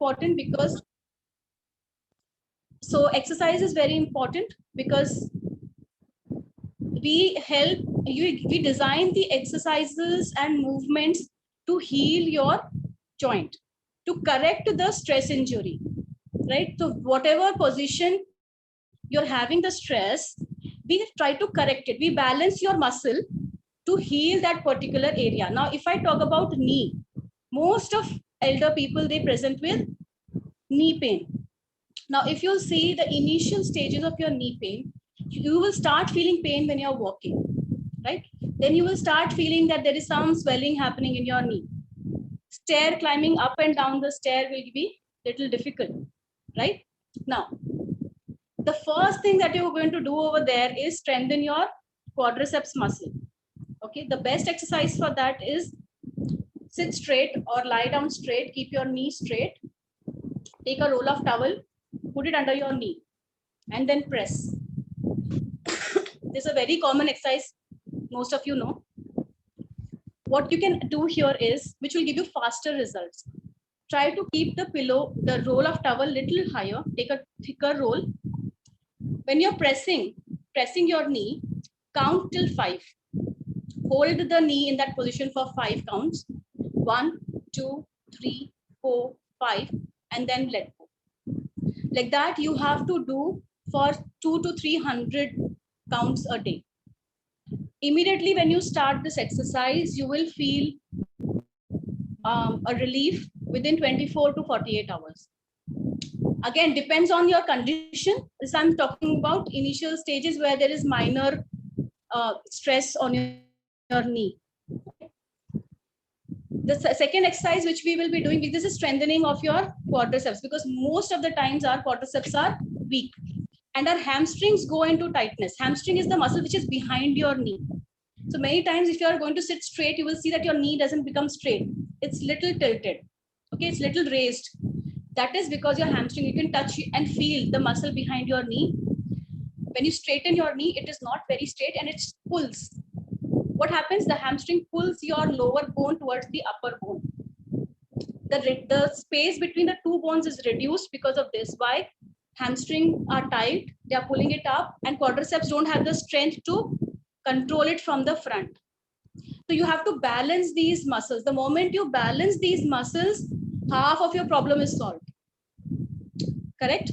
important because exercise is very important because we design the exercises and movements to heal your joint, to correct the stress injury, right? So whatever position you're having the stress, we try to correct it. We balance your muscle to heal that particular area. Now, if I talk about knee, most of elder people, they present with knee pain. Now, if you see the initial stages of your knee pain, you will start feeling pain when you're walking, right? Then you will start feeling that there is some swelling happening in your knee. Stair climbing up and down the stair will be little difficult, right? Now, the first thing that you're going to do over there is strengthen your quadriceps muscle. Okay, the best exercise for that is sit straight or lie down straight, keep your knee straight, take a roll of towel, put it under your knee, and then press. This is a very common exercise, most of you know. What you can do here is, which will give you faster results. Try to keep the pillow, the roll of towel little higher, take a thicker roll. When you're pressing your knee, count till 5. Hold the knee in that position for 5 counts. 1, 2, 3, 4, 5, and then let go. Like that, you have to do for 200 to 300 counts a day. Immediately when you start this exercise, you will feel a relief within 24 to 48 hours. Again, depends on your condition. This I'm talking about initial stages where there is minor stress on your knee. The second exercise which we will be doing, this is strengthening of your quadriceps, because most of the times our quadriceps are weak and our hamstrings go into tightness. Hamstring is the muscle which is behind your knee. So many times if you are going to sit straight, you will see that your knee doesn't become straight. It's little tilted. Okay, it's little raised. That is because your hamstring, you can touch and feel the muscle behind your knee. When you straighten your knee, it is not very straight and it pulls. What happens? The hamstring pulls your lower bone towards the upper bone. The space between the two bones is reduced because of this. Why? Hamstring are tight, they are pulling it up, and quadriceps don't have the strength to control it from the front. So you have to balance these muscles. The moment you balance these muscles, half of your problem is solved. Correct?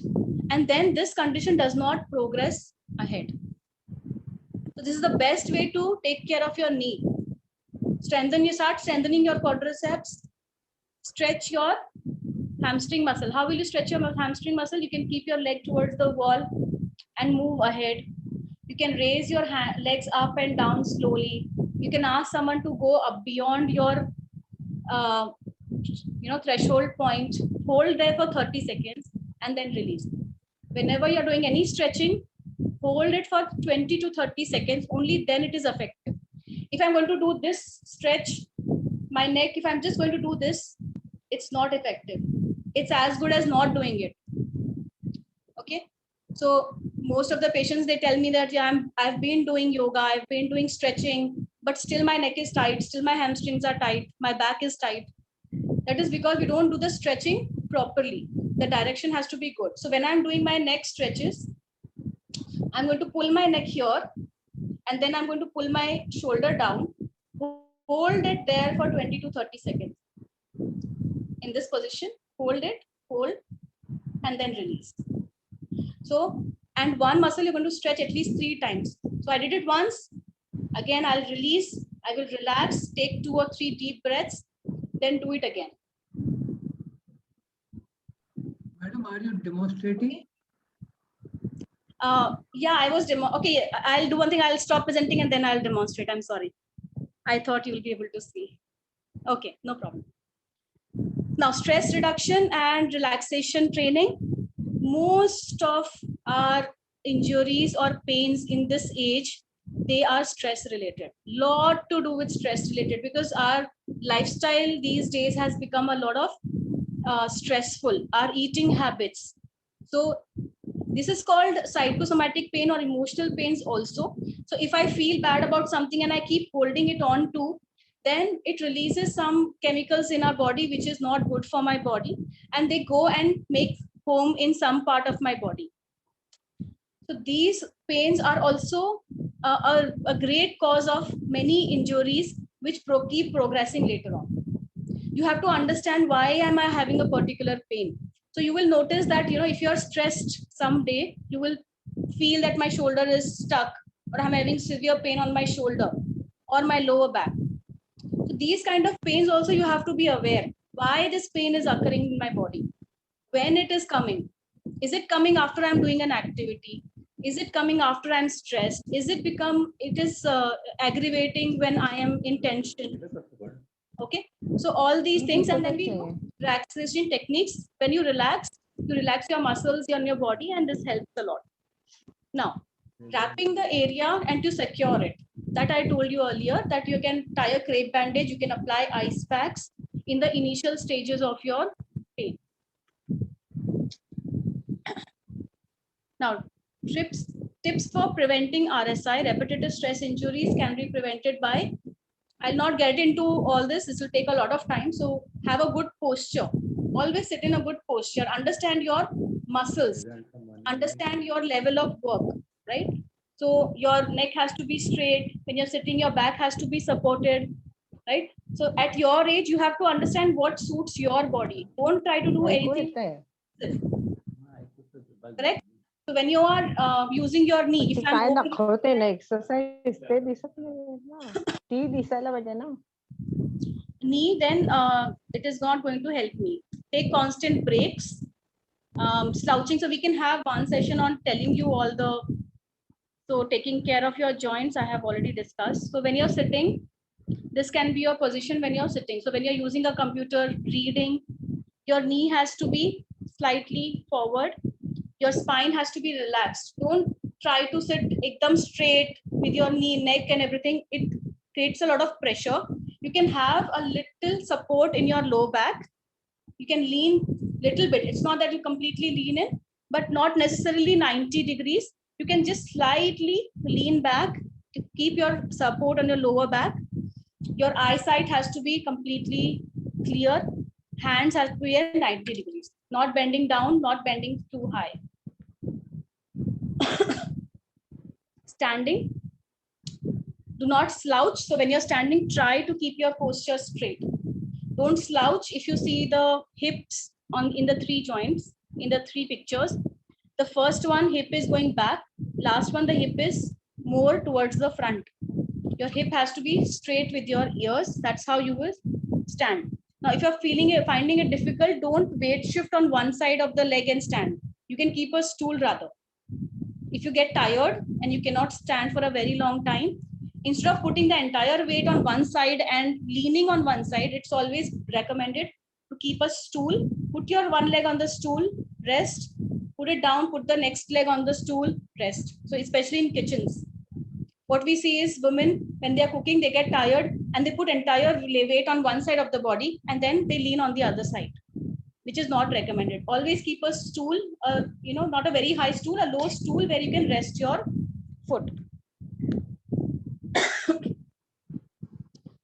And then this condition does not progress ahead. So this is the best way to take care of your knee. Start strengthening your quadriceps, stretch your hamstring muscle. How will you stretch your hamstring muscle? You can keep your leg towards the wall and move ahead. You can raise your legs up and down slowly. You can ask someone to go up beyond your threshold point. Hold there for 30 seconds and then release. Whenever you're doing any stretching, hold it for 20 to 30 seconds. Only then it is effective. If I'm going to do this stretch, my neck, if I'm just going to do this, it's not effective. It's as good as not doing it. Okay. So most of the patients, they tell me that, yeah, I've been doing yoga, I've been doing stretching, but still my neck is tight, still my hamstrings are tight, my back is tight. That is because we don't do the stretching properly. The direction has to be good. So when I'm doing my neck stretches, I'm going to pull my neck here, and then I'm going to pull my shoulder down, hold it there for 20 to 30 seconds. In this position, hold it, hold, and then release. So, and one muscle you're going to stretch at least 3 times. So I did it once, again I'll release, I will relax, take 2 or 3 deep breaths, then do it again. Madam, are you demonstrating? Yeah, I was okay, I'll do one thing. I'll stop presenting and then I'll demonstrate. I'm sorry. I thought you will be able to see. Okay, no problem. Now, stress reduction and relaxation training. Most of our injuries or pains in this age, they are stress related. Lot to do with stress related, because our lifestyle these days has become a lot of stressful. Our eating habits. So this is called psychosomatic pain or emotional pains also. So if I feel bad about something and I keep holding it on to, then it releases some chemicals in our body which is not good for my body, and they go and make home in some part of my body. So these pains are also a great cause of many injuries which keep progressing later on. You have to understand why am I having a particular pain. So you will notice that, if you're stressed someday, you will feel that my shoulder is stuck, or I'm having severe pain on my shoulder or my lower back. So these kind of pains also you have to be aware why this pain is occurring in my body, when it is coming. Is it coming after I'm doing an activity? Is it coming after I'm stressed? It is aggravating when I am in tension? Okay, so all these things, and then we do relaxation techniques. When you relax your muscles in your body, and this helps a lot. Now, wrapping the area and to secure it, that I told you earlier, that you can tie a crepe bandage, you can apply ice packs in the initial stages of your pain. Now, tips for preventing RSI, repetitive stress injuries, can be prevented by, I'll not get into all this. This will take a lot of time. So have a good posture. Always sit in a good posture. Understand your muscles. Understand your level of work, right? So your neck has to be straight. When you're sitting, your back has to be supported, right? So at your age, you have to understand what suits your body. Don't try to do anything. Correct? So when you are using your knee, if I'm knee, then it is not going to help me. Take constant breaks, slouching. So we can have one session on telling you all so taking care of your joints, I have already discussed. So when you're sitting, this can be your position when you're sitting. So when you're using a computer reading, your knee has to be slightly forward. Your spine has to be relaxed. Don't try to sit ekdam straight with your knee, neck and everything. It creates a lot of pressure. You can have a little support in your low back. You can lean little bit. It's not that you completely lean in, but not necessarily 90 degrees. You can just slightly lean back to keep your support on your lower back. Your eyesight has to be completely clear. Hands have to be at 90 degrees, not bending down, not bending too high. Standing, do not slouch. So when you're standing, try to keep your posture straight. Don't slouch. If you see the hips in the three joints, in the three pictures, the first one, hip is going back. Last one, the hip is more towards the front. Your hip has to be straight with your ears. That's how you will stand. Now, if you're finding it difficult, don't weight shift on one side of the leg and stand. You can keep a stool rather. If you get tired and you cannot stand for a very long time, instead of putting the entire weight on one side and leaning on one side, it's always recommended to keep a stool. Put your one leg on the stool, rest, put it down, put the next leg on the stool, rest. So especially in kitchens, what we see is women, when they are cooking, they get tired and they put entire weight on one side of the body and then they lean on the other side, which is not recommended. Always keep a stool, not a very high stool, a low stool where you can rest your foot.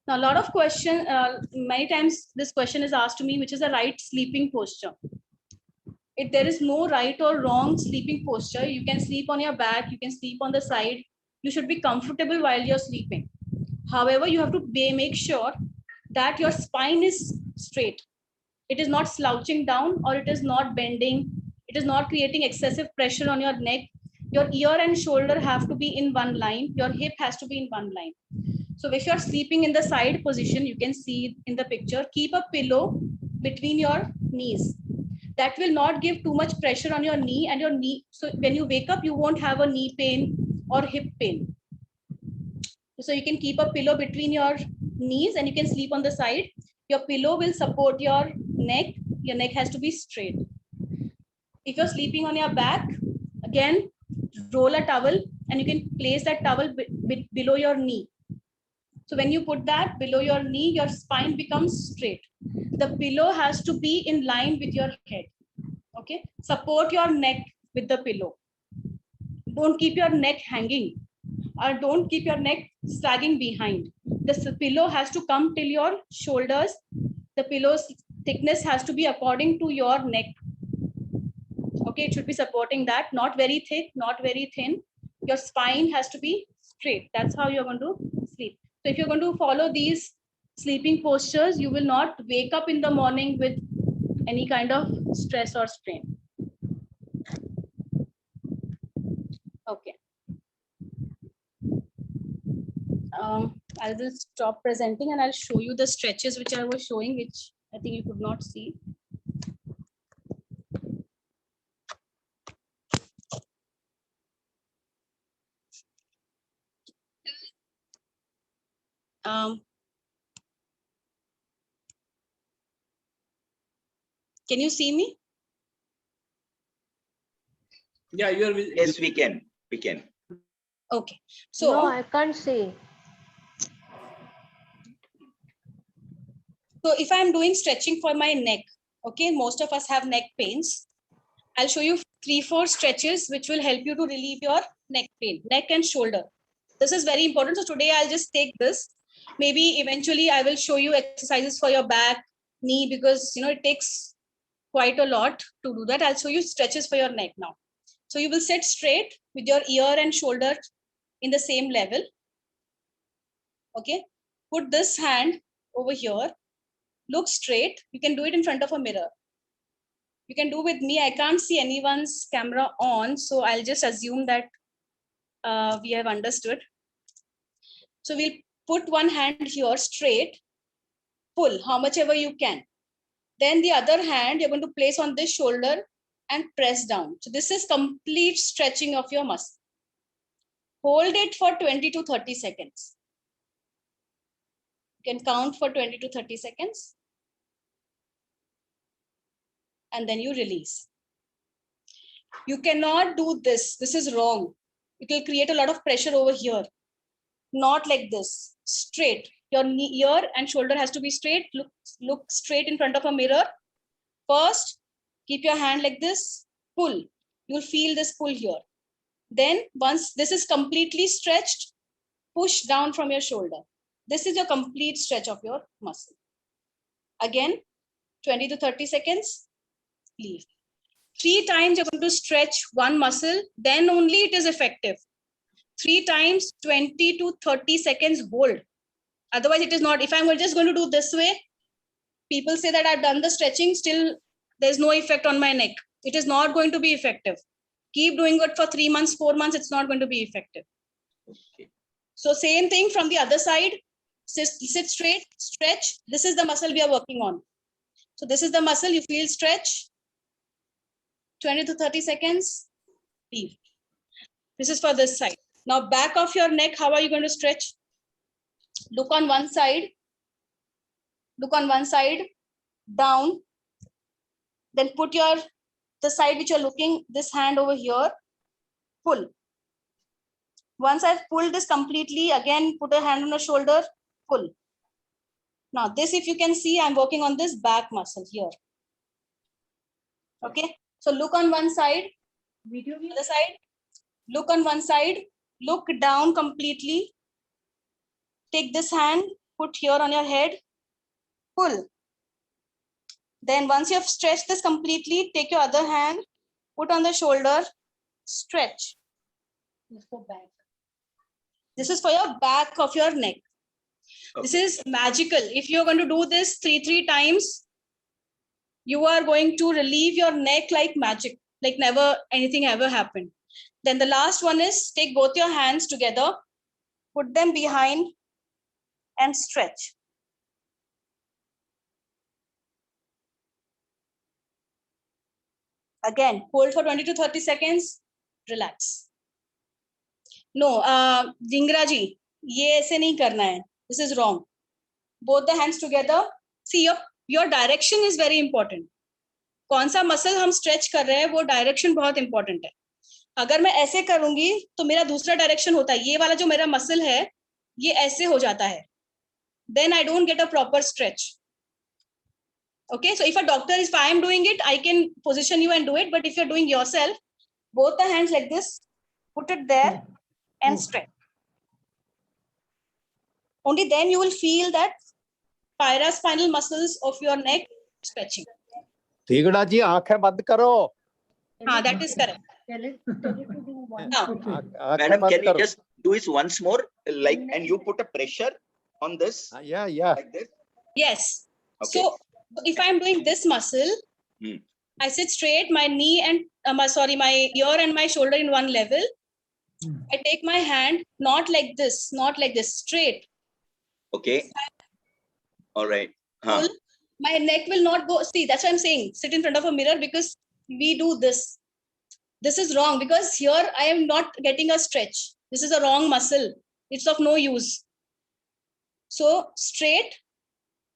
Now, a lot of questions, many times this question is asked to me, which is a right sleeping posture. There is no right or wrong sleeping posture. You can sleep on your back, you can sleep on the side. You should be comfortable while you're sleeping. However, you have to make sure that your spine is straight. It is not slouching down or it is not bending. It is not creating excessive pressure on your neck. Your ear and shoulder have to be in one line. Your hip has to be in one line. So if you're sleeping in the side position, you can see in the picture, keep a pillow between your knees. That will not give too much pressure on your knee and your knee. So when you wake up, you won't have a knee pain or hip pain. So you can keep a pillow between your knees and you can sleep on the side. Your pillow will support your neck. Your neck has to be straight. If you're sleeping on your back, again, roll a towel and you can place that towel below your knee. So when you put that below your knee, your spine becomes straight. The pillow has to be in line with your head. Okay, support your neck with the pillow. Don't keep your neck hanging or don't keep your neck sagging behind. The pillow has to come till your shoulders. The pillow thickness has to be according to your neck. Okay, it should be supporting that, not very thick, not very thin. Your spine has to be straight. That's how you're going to sleep. So if you're going to follow these sleeping postures, you will not wake up in the morning with any kind of stress or strain. Okay. I will stop presenting and I'll show you the stretches which I was showing, which I think you could not see. Can you see me? Yeah, you are. Yes, we can. We can. Okay. So no, I can't see. So if I'm doing stretching for my neck, okay, most of us have neck pains. I'll show you 3-4 stretches which will help you to relieve your neck pain, neck and shoulder. This is very important. So today I'll just take this. Maybe eventually I will show you exercises for your back, knee, because it takes quite a lot to do that. I'll show you stretches for your neck now. So you will sit straight with your ear and shoulder in the same level. Okay. Put this hand over here. Look straight. You can do it in front of a mirror. You can do with me. I can't see anyone's camera on, so I'll just assume that we have understood. So we'll put one hand here straight, pull how much ever you can. Then the other hand you're going to place on this shoulder and press down. So this is complete stretching of your muscle. Hold it for 20 to 30 seconds. You can count for 20 to 30 seconds. And then you release. You cannot do this. This is wrong. It will create a lot of pressure over here. Not like this. Straight. Your ear and shoulder has to be straight. Look straight in front of a mirror. First, keep your hand like this. Pull. You'll feel this pull here. Then once this is completely stretched, push down from your shoulder. This is your complete stretch of your muscle. Again, 20 to 30 seconds. Leave. 3 times you're going to stretch one muscle, then only it is effective. 3 times, 20 to 30 seconds hold. Otherwise it is not. If I'm just going to do this way, people say that I've done the stretching, still there's no effect on my neck. It is not going to be effective. Keep doing it for 3 months, 4 months, it's not going to be effective. Okay. So same thing from the other side. Sit straight, stretch. This is the muscle we are working on. So this is the muscle, you feel stretch. 20 to 30 seconds, leave. This is for this side. Now back of your neck, how are you going to stretch? Look on one side. Look on one side, down. Then put the side which you're looking, this hand over here, pull. Once I've pulled this completely, again, put a hand on the shoulder, pull. Now this, if you can see, I'm working on this back muscle here. Okay. So look on one side, video the other side, look on one side, look down completely. Take this hand, put here on your head, pull. Then once you have stretched this completely, take your other hand, put on the shoulder, stretch. Let's go back. This is for your back of your neck. Okay. This is magical. If you're going to do this three times, you are going to relieve your neck like magic, like never anything ever happened. Then the last one is take both your hands together, put them behind and stretch. Again, hold for 20 to 30 seconds, relax. No, Jingra ji, ye aise nahi karna hai. This is wrong. Both the hands together. See, your direction is very important. कौन सा muscle हम stretch कर रहे हैं वो direction बहुत important है. अगर मैं ऐसे करूंगी तो मेरा दूसरा डायरेक्शन होता है. ये वाला जो मेरा मसल है ये ऐसे हो जाता है. Then I don't get a proper stretch. Okay, so if I am doing it, I can position you and do it. But if you're doing yourself, both the hands like this, put it there and stretch. Only then you will feel that paraspinal muscles of your neck stretching. ठीकड़ा जी आंखें बंद करो. That is correct. Now, आंखें Madam, बंद can you करो. just do it once more? Like, and you put a pressure on this, Yeah. like this. yes. Okay. So if I'm doing this muscle, Hmm. I sit straight, my knee and my ear and my shoulder in one level. I take my hand, not like this, straight. Okay. All right. Pull. My neck will not go. See, that's what I'm saying. Sit in front of a mirror because we do this. This is wrong because here I am not getting a stretch. This is a wrong muscle. It's of no use. So straight,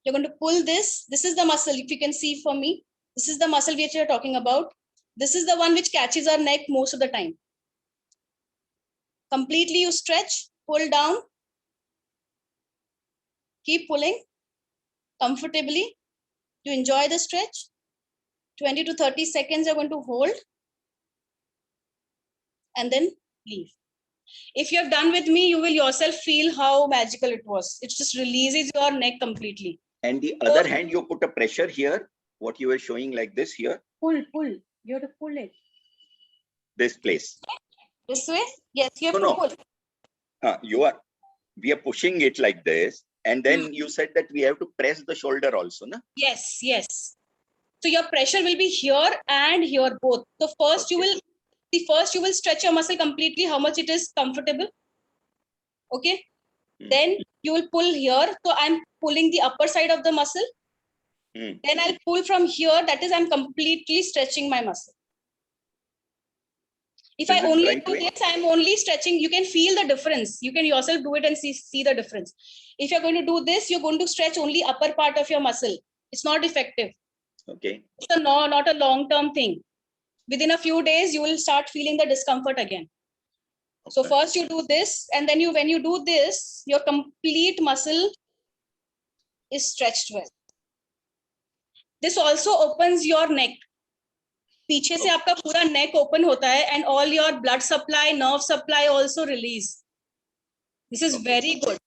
you're going to pull this. This is the muscle. If you can see for me, this is the muscle which you're talking about. This is the one which catches our neck most of the time. Completely you stretch, pull down, keep pulling comfortably. You enjoy the stretch. 20 to 30 seconds you're going to hold and then leave. If you have done with me, you will yourself feel how magical it was. It just releases your neck completely. And the other hand, you put a pressure here. What you were showing like this here. Pull. You have to pull it. This place. This way? Yes, you have No, to pull. We are pushing it like this. And then you said that we have to press the shoulder also, na? Yes. So your pressure will be here and here both. So first you will stretch your muscle completely, how much it is comfortable. Okay. Then you will pull here. So I'm pulling the upper side of the muscle. Then I'll pull from here. That is, I'm completely stretching my muscle. If I only do this, I'm only stretching. You can feel the difference. You can yourself do it and see the difference. If you're going to do this, you're going to stretch only upper part of your muscle. It's not effective. Okay. It's not a long-term thing. Within a few days, you will start feeling the discomfort again. Okay. So first you do this, and then when you do this, your complete muscle is stretched well. This also opens your neck. पीछे से आपका पूरा neck open होता है, and all your blood supply, nerve supply also release. This is very good.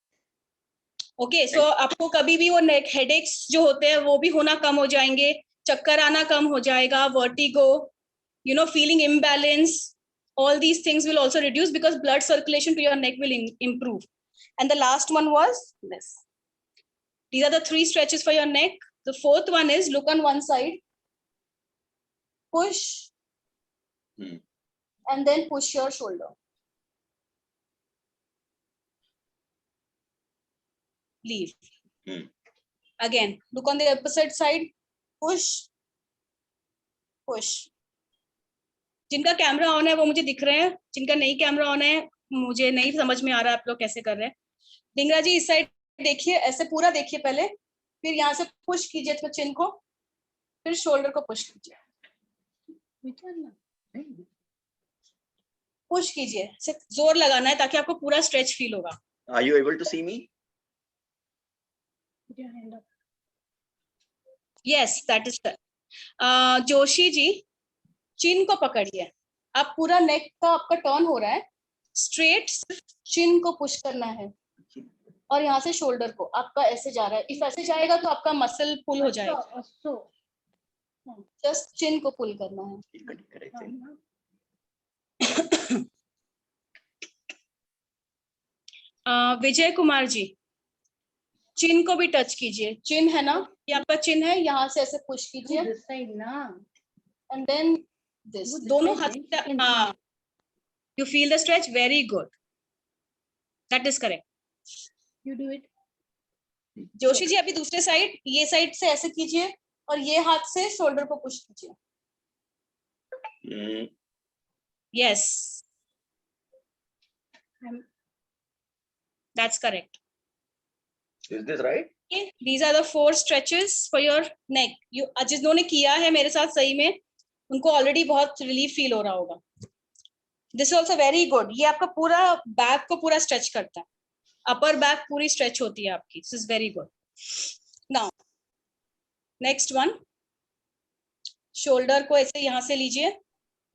Okay, so आपको कभी भी वो neck headaches जो होते हैं वो भी होना कम हो जाएंगे, चक्कर आना कम हो जाएगा, vertigo, feeling imbalance, all these things will also reduce because blood circulation to your neck will improve. And the last one was this. These are the 3 stretches for your neck. The 4th one is look on one side, push, and then push your shoulder. Leave. Again, look on the opposite side, push. जिनका camera on है वो मुझे दिख रहे हैं, जिनका नहीं camera on है मुझे नहीं समझ में आ रहा है आप लोग कैसे कर रहे हैं. डिंगरा जी इस साइड देखिए, ऐसे पूरा देखिए पहले, फिर यहाँ से पुश कीजिए तो चिन को, फिर शोल्डर को पुश कीजिए, पुश कीजिए, सिर्फ जोर लगाना है ताकि आपको पूरा स्ट्रेच फील होगा. Are you able to see me? Yes, that is correct. Joshi ji chin को पकड़िए, आप पूरा नेक का आपका टर्न हो रहा है, स्ट्रेट चिन को पुश करना है और यहाँ से शोल्डर को आपका ऐसे जा रहा है. इफ ऐसे जाएगा तो आपका मसल पुल हो जाएगा. जस्ट चिन को पुल करना है. विजय कुमार जी चिन को भी टच कीजिए. चिन है ना, ये आपका चिन है, यहाँ से ऐसे पुश कीजिए एंड देन दिस, दोनों हाथ से. हाँ, you feel the stretch. Very good, that is correct. You do it. Joshi ji अभी दूसरे साइड, ये साइड से ऐसे कीजिए और ये हाथ से शोल्डर को पुश कीजिए. Yes, that's correct. Is this right? Okay, these are the 4 stretches for your neck. जिन्होंने किया है मेरे साथ सही में, उनको ऑलरेडी बहुत रिलीफ फील हो रहा होगा. This also very good. ये आपका पूरा बैक को पूरा स्ट्रेच करता है, अपर बैक पूरी स्ट्रेच होती है आपकी. This is very good. Now next one, shoulder को ऐसे यहाँ से लीजिए,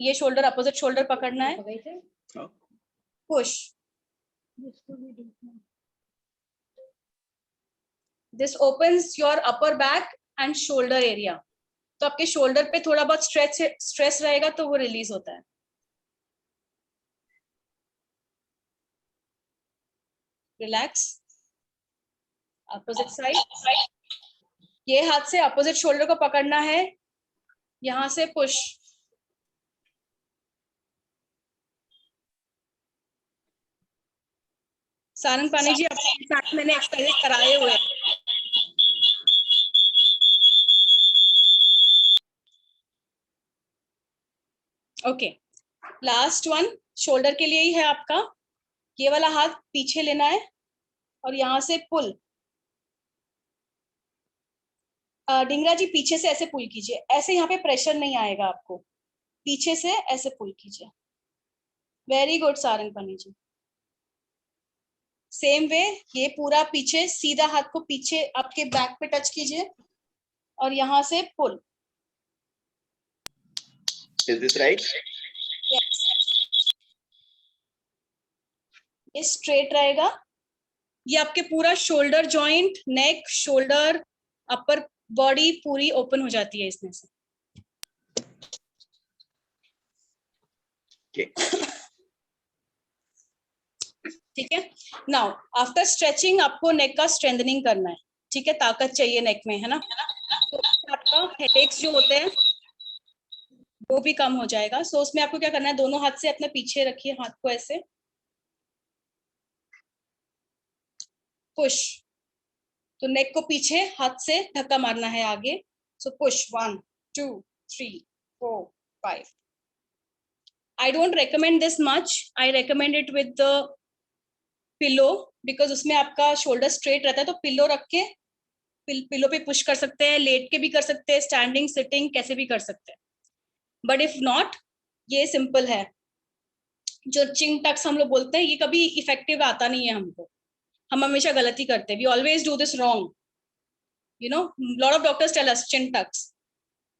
ये शोल्डर अपोजिट शोल्डर पकड़ना है, push. This opens your upper back and shoulder area. तो आपके शोल्डर पे थोड़ा बहुत स्ट्रेस रहेगा तो वो रिलीज होता है। रिलैक्स। Opposite side. ये हाथ से अपोजिट शोल्डर को पकड़ना है, यहां से पुश। सारंग पानी जी, आपके साथ मैंने एक्सरसाइज कराए हुए हैं। ओके, लास्ट वन शोल्डर के लिए ही है आपका। ये वाला हाथ पीछे लेना है और यहां से पुल। डिंगरा जी पीछे से ऐसे पुल कीजिए, ऐसे यहाँ पे प्रेशर नहीं आएगा आपको, पीछे से ऐसे पुल कीजिए। वेरी गुड सारंग पानी जी। सेम वे, ये पूरा पीछे, सीधा हाथ को पीछे आपके बैक पे टच कीजिए और यहां से पुल। Is this right? ये स्ट्रेट रहेगा। ये आपके पूरा शोल्डर जॉइंट, नेक, शोल्डर, अपर बॉडी पूरी ओपन हो जाती है इसमें से। Okay. ठीक है। नाउ आफ्टर स्ट्रेचिंग आपको नेक का स्ट्रेंथनिंग करना है। ठीक है, ताकत चाहिए नेक में, है ना। तो आपका हेडेक्स जो होते हैं वो भी कम हो जाएगा। सो उसमें आपको क्या करना है, दोनों हाथ से अपने पीछे रखिए, हाथ को ऐसे पुश। तो नेक को पीछे हाथ से धक्का मारना है आगे। सो push 1 2 3 4 5। I don't recommend this much. I recommend it with the pillow because उसमें आपका शोल्डर स्ट्रेट रहता है। तो पिलो रख के पिलो पे पुश कर सकते हैं, लेट के भी कर सकते हैं, स्टैंडिंग सिटिंग कैसे भी कर सकते हैं। बट इफ नॉट, ये सिंपल है। जो चिंग टक्स हम लोग बोलते हैं, ये कभी इफेक्टिव आता नहीं है हमको, हम हमेशा गलती करते हैं। We always do this wrong, you know. Lot of doctors tell us chin tucks,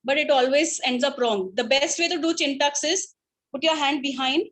but it always ends up wrong. The best way to do chin tucks is put your hand behind